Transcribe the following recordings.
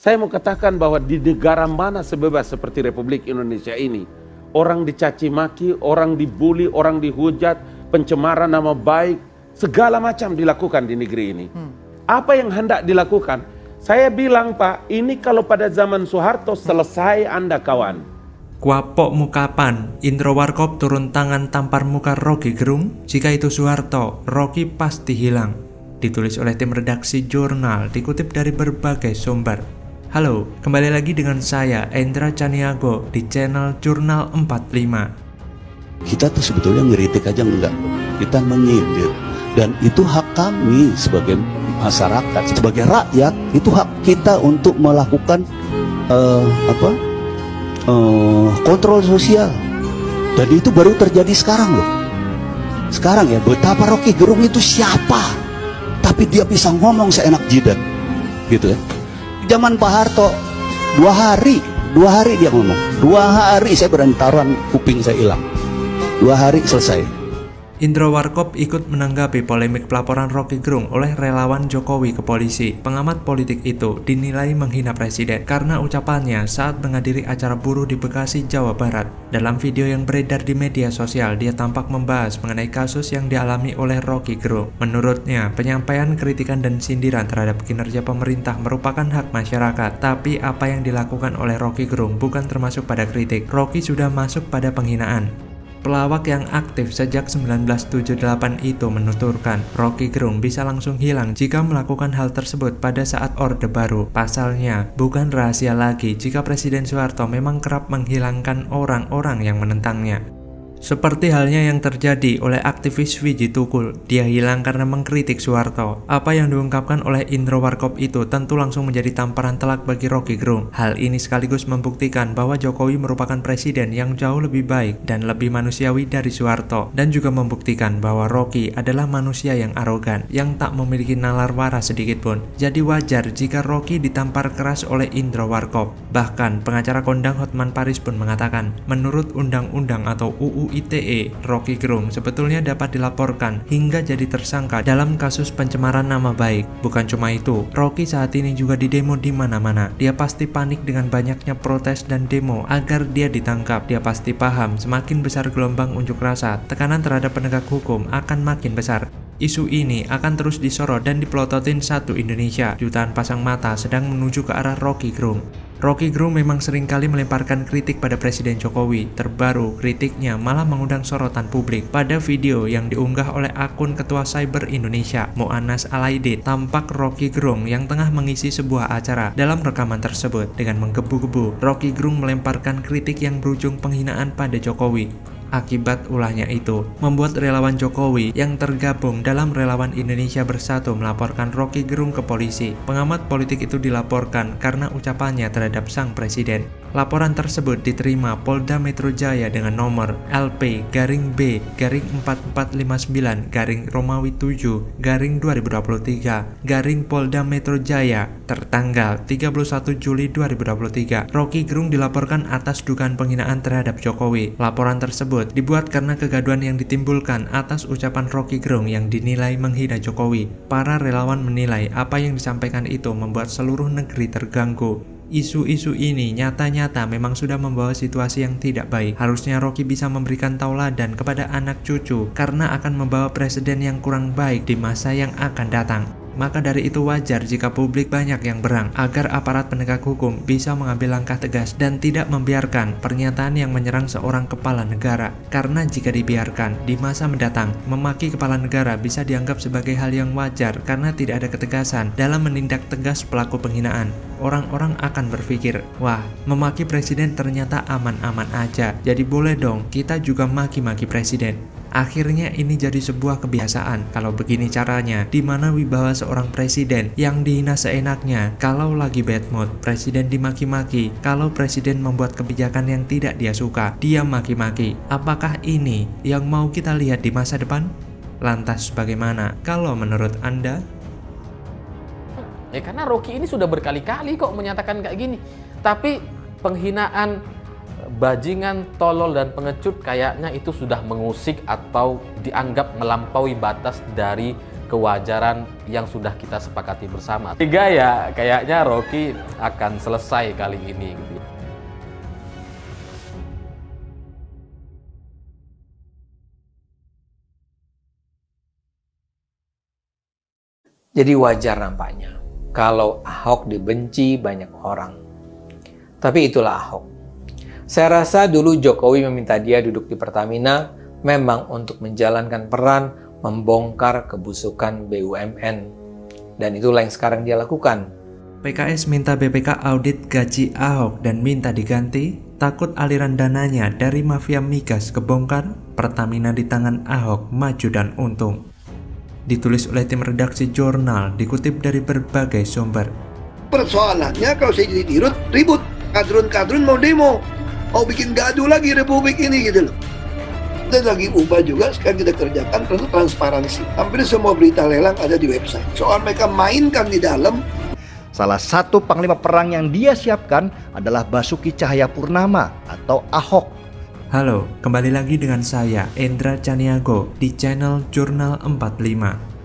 Saya mau katakan bahwa di negara mana sebebas seperti Republik Indonesia ini, orang dicaci maki, orang dibully, orang dihujat, pencemaran nama baik, segala macam dilakukan di negeri ini. Apa yang hendak dilakukan? Saya bilang, Pak, ini kalau pada zaman Soeharto selesai Anda kawan. Kuapok mukapan, Indro Warkop turun tangan tampar muka Rocky Gerung. Jika itu Soeharto, Rocky pasti hilang. Ditulis oleh tim redaksi jurnal, dikutip dari berbagai sumber. Halo, kembali lagi dengan saya, Endra Caniago, di channel Jurnal 45. Kita tuh sebetulnya ngeritik aja enggak, kita menyindir. Dan itu hak kami sebagai masyarakat, sebagai rakyat, itu hak kita untuk melakukan kontrol sosial. Dan itu baru terjadi sekarang loh. Sekarang ya, betapa Rocky Gerung itu siapa, tapi dia bisa ngomong seenak jidat gitu ya. Zaman Pak Harto 2 hari dia ngomong, 2 hari saya berani taruhan kuping saya hilang, 2 hari selesai. Indro Warkop ikut menanggapi polemik pelaporan Rocky Gerung oleh relawan Jokowi ke polisi. Pengamat politik itu dinilai menghina presiden karena ucapannya saat menghadiri acara buruh di Bekasi, Jawa Barat. Dalam video yang beredar di media sosial, dia tampak membahas mengenai kasus yang dialami oleh Rocky Gerung. Menurutnya, penyampaian kritikan dan sindiran terhadap kinerja pemerintah merupakan hak masyarakat. Tapi apa yang dilakukan oleh Rocky Gerung bukan termasuk pada kritik. Rocky sudah masuk pada penghinaan. Pelawak yang aktif sejak 1978 itu menuturkan Rocky Gerung bisa langsung hilang jika melakukan hal tersebut pada saat Orde Baru. Pasalnya, bukan rahasia lagi jika Presiden Soeharto memang kerap menghilangkan orang-orang yang menentangnya. Seperti halnya yang terjadi oleh aktivis Wiji Tukul, dia hilang karena mengkritik Soeharto. Apa yang diungkapkan oleh Indro Warkop itu tentu langsung menjadi tamparan telak bagi Rocky Gerung. Hal ini sekaligus membuktikan bahwa Jokowi merupakan presiden yang jauh lebih baik dan lebih manusiawi dari Soeharto, dan juga membuktikan bahwa Rocky adalah manusia yang arogan, yang tak memiliki nalar waras sedikitpun. Jadi wajar jika Rocky ditampar keras oleh Indro Warkop. Bahkan pengacara kondang Hotman Paris pun mengatakan, menurut undang-undang atau UU ITE, Rocky Gerung sebetulnya dapat dilaporkan hingga jadi tersangka dalam kasus pencemaran nama baik. Bukan cuma itu, Rocky saat ini juga didemo di mana-mana. Dia pasti panik dengan banyaknya protes dan demo agar dia ditangkap. Dia pasti paham semakin besar gelombang unjuk rasa, tekanan terhadap penegak hukum akan makin besar. Isu ini akan terus disorot dan dipelototin satu Indonesia. Jutaan pasang mata sedang menuju ke arah Rocky Gerung. Rocky Gerung memang seringkali melemparkan kritik pada Presiden Jokowi. Terbaru, kritiknya malah mengundang sorotan publik. Pada video yang diunggah oleh akun Ketua Cyber Indonesia, Moanas Alaidit, tampak Rocky Gerung yang tengah mengisi sebuah acara. Dalam rekaman tersebut, dengan menggebu-gebu, Rocky Gerung melemparkan kritik yang berujung penghinaan pada Jokowi. Akibat ulahnya itu, membuat relawan Jokowi yang tergabung dalam Relawan Indonesia Bersatu melaporkan Rocky Gerung ke polisi. Pengamat politik itu dilaporkan karena ucapannya terhadap sang presiden. Laporan tersebut diterima Polda Metro Jaya dengan nomor LP-4459-Romawi 7-2023 Polda Metro Jaya tertanggal 31 Juli 2023. Rocky Gerung dilaporkan atas dugaan penghinaan terhadap Jokowi. Laporan tersebut dibuat karena kegaduhan yang ditimbulkan atas ucapan Rocky Gerung yang dinilai menghina Jokowi. Para relawan menilai apa yang disampaikan itu membuat seluruh negeri terganggu. Isu-isu ini nyata-nyata memang sudah membawa situasi yang tidak baik. Harusnya Rocky bisa memberikan tauladan kepada anak cucu karena akan membawa presiden yang kurang baik di masa yang akan datang. Maka dari itu wajar jika publik banyak yang berang agar aparat penegak hukum bisa mengambil langkah tegas dan tidak membiarkan pernyataan yang menyerang seorang kepala negara. Karena jika dibiarkan, di masa mendatang, memaki kepala negara bisa dianggap sebagai hal yang wajar karena tidak ada ketegasan dalam menindak tegas pelaku penghinaan. Orang-orang akan berpikir, wah, memaki presiden ternyata aman-aman aja, jadi boleh dong kita juga maki-maki presiden. Akhirnya ini jadi sebuah kebiasaan. Kalau begini caranya, di mana wibawa seorang presiden yang dihina seenaknya. Kalau lagi bad mood, presiden dimaki-maki. Kalau presiden membuat kebijakan yang tidak dia suka, dia maki-maki. Apakah ini yang mau kita lihat di masa depan? Lantas bagaimana kalau menurut Anda? Ya karena Rocky ini sudah berkali-kali kok menyatakan kayak gini. Tapi penghinaan, bajingan, tolol, dan pengecut kayaknya itu sudah mengusik atau dianggap melampaui batas dari kewajaran yang sudah kita sepakati bersama. Tiga ya, kayaknya Rocky akan selesai kali ini gitu. Jadi wajar nampaknya kalau Ahok dibenci banyak orang. Tapi itulah Ahok. Saya rasa dulu Jokowi meminta dia duduk di Pertamina memang untuk menjalankan peran membongkar kebusukan BUMN. Dan itulah yang sekarang dia lakukan. PKS minta BPK audit gaji Ahok dan minta diganti, takut aliran dananya dari mafia migas kebongkar, Pertamina di tangan Ahok maju dan untung. Ditulis oleh tim redaksi jurnal, dikutip dari berbagai sumber. Persoalannya kalau saya jadi dirut, ribut. Kadrun-kadrun mau demo, mau bikin gaduh lagi Republik ini gitu loh. Dan lagi ubah juga, sekarang kita kerjakan untuk transparansi. Hampir semua berita lelang ada di website. Soal mereka mainkan di dalam. Salah satu panglima perang yang dia siapkan adalah Basuki Cahayapurnama atau Ahok. Halo, kembali lagi dengan saya, Endra Caniago, di channel Jurnal 45.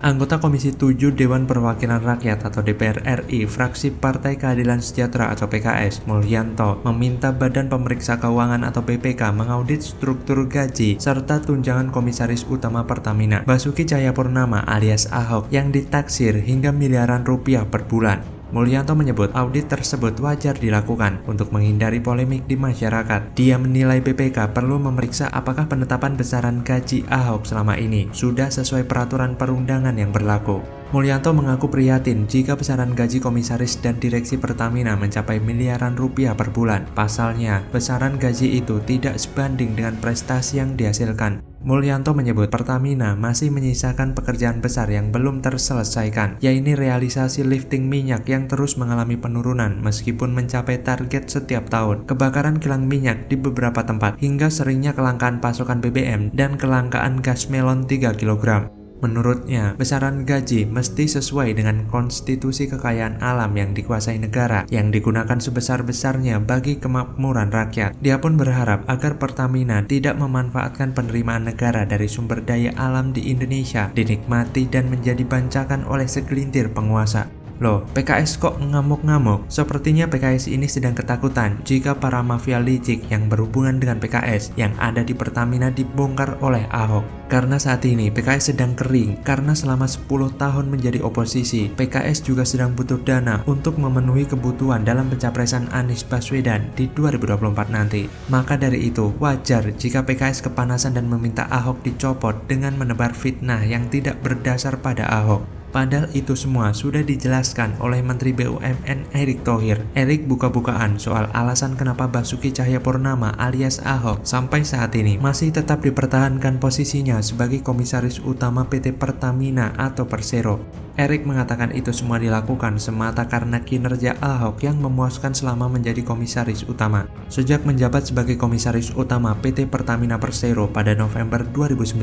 Anggota Komisi 7 Dewan Perwakilan Rakyat atau DPR RI, fraksi Partai Keadilan Sejahtera atau PKS, Mulyanto, meminta Badan Pemeriksa Keuangan atau BPK mengaudit struktur gaji serta tunjangan Komisaris Utama Pertamina, Basuki Cahayapurnama alias Ahok, yang ditaksir hingga miliaran rupiah per bulan. Mulyanto menyebut audit tersebut wajar dilakukan untuk menghindari polemik di masyarakat. Dia menilai BPK perlu memeriksa apakah penetapan besaran gaji Ahok selama ini sudah sesuai peraturan perundangan yang berlaku. Mulyanto mengaku prihatin jika besaran gaji komisaris dan direksi Pertamina mencapai miliaran rupiah per bulan. Pasalnya, besaran gaji itu tidak sebanding dengan prestasi yang dihasilkan. Mulyanto menyebut Pertamina masih menyisakan pekerjaan besar yang belum terselesaikan, yaitu realisasi lifting minyak yang terus mengalami penurunan meskipun mencapai target setiap tahun, kebakaran kilang minyak di beberapa tempat, hingga seringnya kelangkaan pasokan BBM dan kelangkaan gas melon 3 kg. Menurutnya, besaran gaji mesti sesuai dengan konstitusi kekayaan alam yang dikuasai negara, yang digunakan sebesar-besarnya bagi kemakmuran rakyat. Dia pun berharap agar Pertamina tidak memanfaatkan penerimaan negara dari sumber daya alam di Indonesia, dinikmati dan menjadi bancakan oleh segelintir penguasa. Loh, PKS kok ngamuk-ngamuk? Sepertinya PKS ini sedang ketakutan jika para mafia licik yang berhubungan dengan PKS yang ada di Pertamina dibongkar oleh Ahok. Karena saat ini PKS sedang kering, karena selama 10 tahun menjadi oposisi, PKS juga sedang butuh dana untuk memenuhi kebutuhan dalam pencapresan Anies Baswedan di 2024 nanti. Maka dari itu, wajar jika PKS kepanasan dan meminta Ahok dicopot dengan menebar fitnah yang tidak berdasar pada Ahok. Padahal itu semua sudah dijelaskan oleh Menteri BUMN Erick Thohir. Erick buka-bukaan soal alasan kenapa Basuki Cahayapurnama alias Ahok sampai saat ini masih tetap dipertahankan posisinya sebagai Komisaris Utama PT Pertamina atau Persero. Erick mengatakan itu semua dilakukan semata karena kinerja Ahok yang memuaskan selama menjadi komisaris utama. Sejak menjabat sebagai komisaris utama PT Pertamina Persero pada November 2019,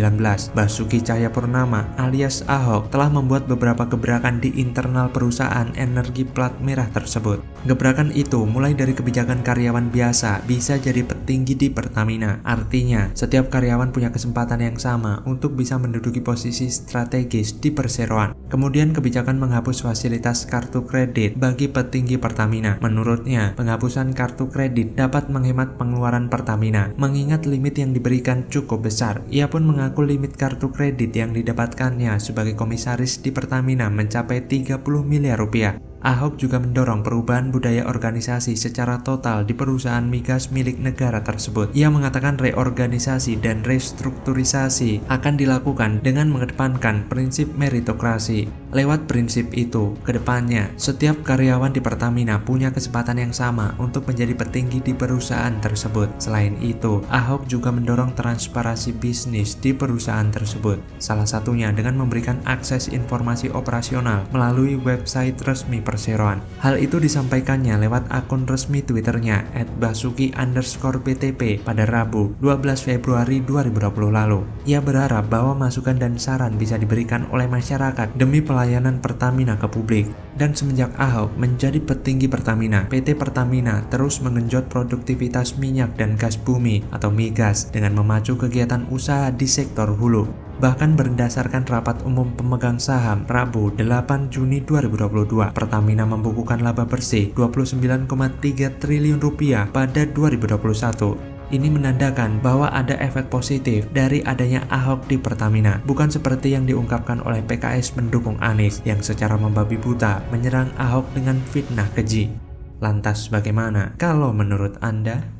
Basuki Cahayapurnama alias Ahok telah membuat beberapa gebrakan di internal perusahaan energi plat merah tersebut. Gebrakan itu mulai dari kebijakan karyawan biasa bisa jadi petinggi di Pertamina. Artinya, setiap karyawan punya kesempatan yang sama untuk bisa menduduki posisi strategis di perseroan. Kemudian kebijakan menghapus fasilitas kartu kredit bagi petinggi Pertamina. Menurutnya, penghapusan kartu kredit dapat menghemat pengeluaran Pertamina, mengingat limit yang diberikan cukup besar. Ia pun mengaku limit kartu kredit yang didapatkannya sebagai komisaris di Pertamina mencapai 30 miliar rupiah. Ahok juga mendorong perubahan budaya organisasi secara total di perusahaan migas milik negara tersebut. Ia mengatakan reorganisasi dan restrukturisasi akan dilakukan dengan mengedepankan prinsip meritokrasi. Lewat prinsip itu, kedepannya setiap karyawan di Pertamina punya kesempatan yang sama untuk menjadi petinggi di perusahaan tersebut. Selain itu, Ahok juga mendorong transparansi bisnis di perusahaan tersebut. Salah satunya dengan memberikan akses informasi operasional melalui website resmi perseroan. Hal itu disampaikannya lewat akun resmi Twitternya @basuki_btp pada Rabu 12 Februari 2020 lalu. Ia berharap bahwa masukan dan saran bisa diberikan oleh masyarakat demi pelayanan Pertamina ke publik. Dan semenjak Ahok menjadi petinggi Pertamina, PT Pertamina terus mengenjot produktivitas minyak dan gas bumi atau migas dengan memacu kegiatan usaha di sektor hulu. Bahkan berdasarkan rapat umum pemegang saham Rabu 8 Juni 2022, Pertamina membukukan laba bersih 29,3 triliun rupiah pada 2021. Ini menandakan bahwa ada efek positif dari adanya Ahok di Pertamina, bukan seperti yang diungkapkan oleh PKS pendukung Anies yang secara membabi buta menyerang Ahok dengan fitnah keji. Lantas bagaimana kalau menurut Anda?